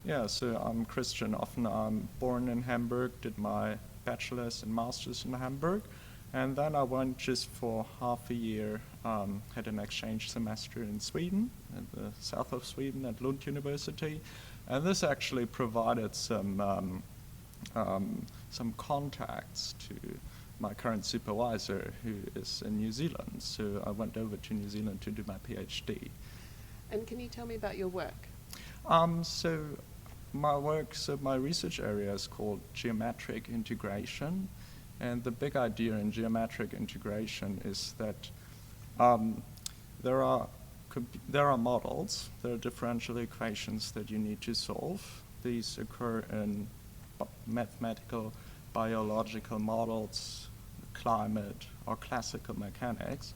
Yeah, so I'm Christian Offen. I'm born in Hamburg, did my bachelor's and master's in Hamburg, and then I went just for half a year, had an exchange semester in Sweden, in the south of Sweden at Lund University, and this actually provided some contacts to my current supervisor, who is in New Zealand. So I went over to New Zealand to do my PhD. And can you tell me about your work? So my research area is called geometric integration, and the big idea in geometric integration is that there are models, there are differential equations that you need to solve. These occur in mathematical, biological models, climate, or classical mechanics.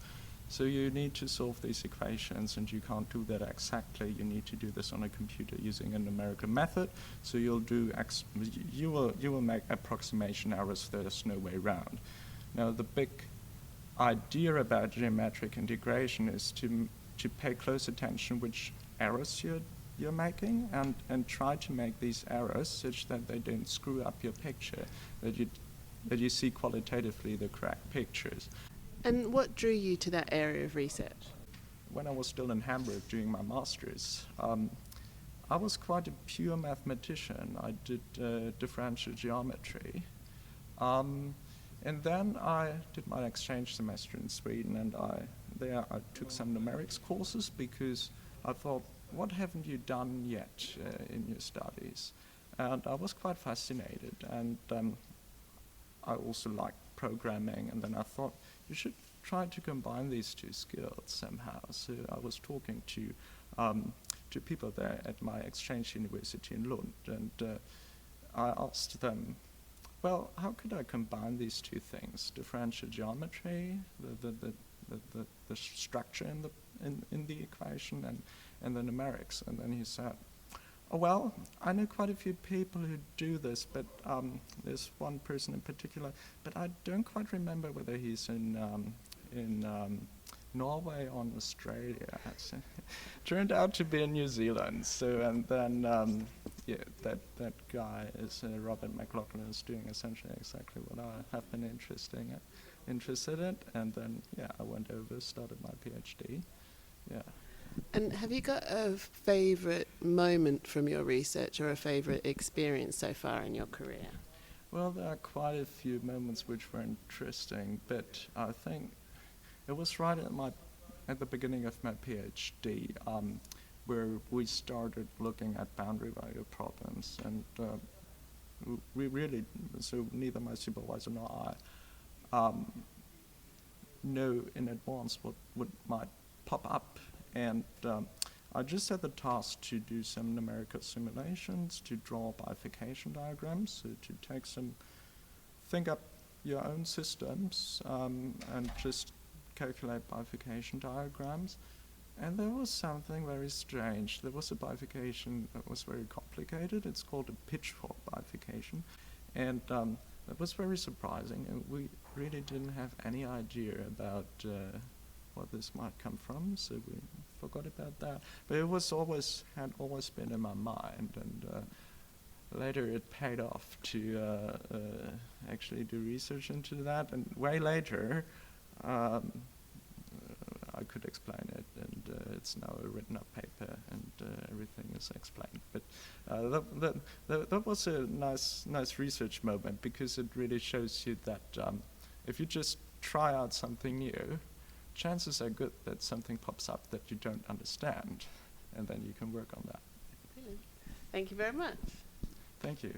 So you need to solve these equations, and you can't do that exactly. You need to do this on a computer using a numerical method. So you will make approximation errors. There's no way around. Now the big idea about geometric integration is to pay close attention which errors you're making, and try to make these errors such that they don't screw up your picture, that you see qualitatively the correct pictures. And what drew you to that area of research? When I was still in Hamburg doing my master's, I was quite a pure mathematician. I did differential geometry. And then I did my exchange semester in Sweden, and I took some numerics courses because I thought, what haven't you done yet in your studies? And I was quite fascinated, and I also liked programming, and then I thought you should try to combine these two skills somehow. So I was talking to people there at my exchange university in Lund, and I asked them, well, how could I combine these two things, differential geometry, the structure in the equation, and the numerics? And then he said, oh, well, I know quite a few people who do this, but there's one person in particular, but I don't quite remember whether he's in Norway or in Australia. Turned out to be in New Zealand. So, and then that guy is Robert McLaughlin, is doing essentially exactly what I have been interested in, and then I went over, started my PhD. Yeah. And have you got a favourite moment from your research or a favourite experience so far in your career? Well, there are quite a few moments which were interesting, but I think it was right at the beginning of my PhD, where we started looking at boundary value problems, and we really, so neither my supervisor nor I know in advance what might pop up. And I just had the task to do some numerical simulations, to draw bifurcation diagrams, so to think up your own systems and just calculate bifurcation diagrams. And there was something very strange. There was a bifurcation that was very complicated. It's called a pitchfork bifurcation. And that was very surprising. And we really didn't have any idea about what this might come from, so we forgot about that. But it had always been in my mind, and later it paid off to actually do research into that, and way later I could explain it, and it's now a written up paper, and everything is explained. But that was a nice research moment, because it really shows you that if you just try out something new, chances are good that something pops up that you don't understand, and then you can work on that. Brilliant. Thank you very much. Thank you.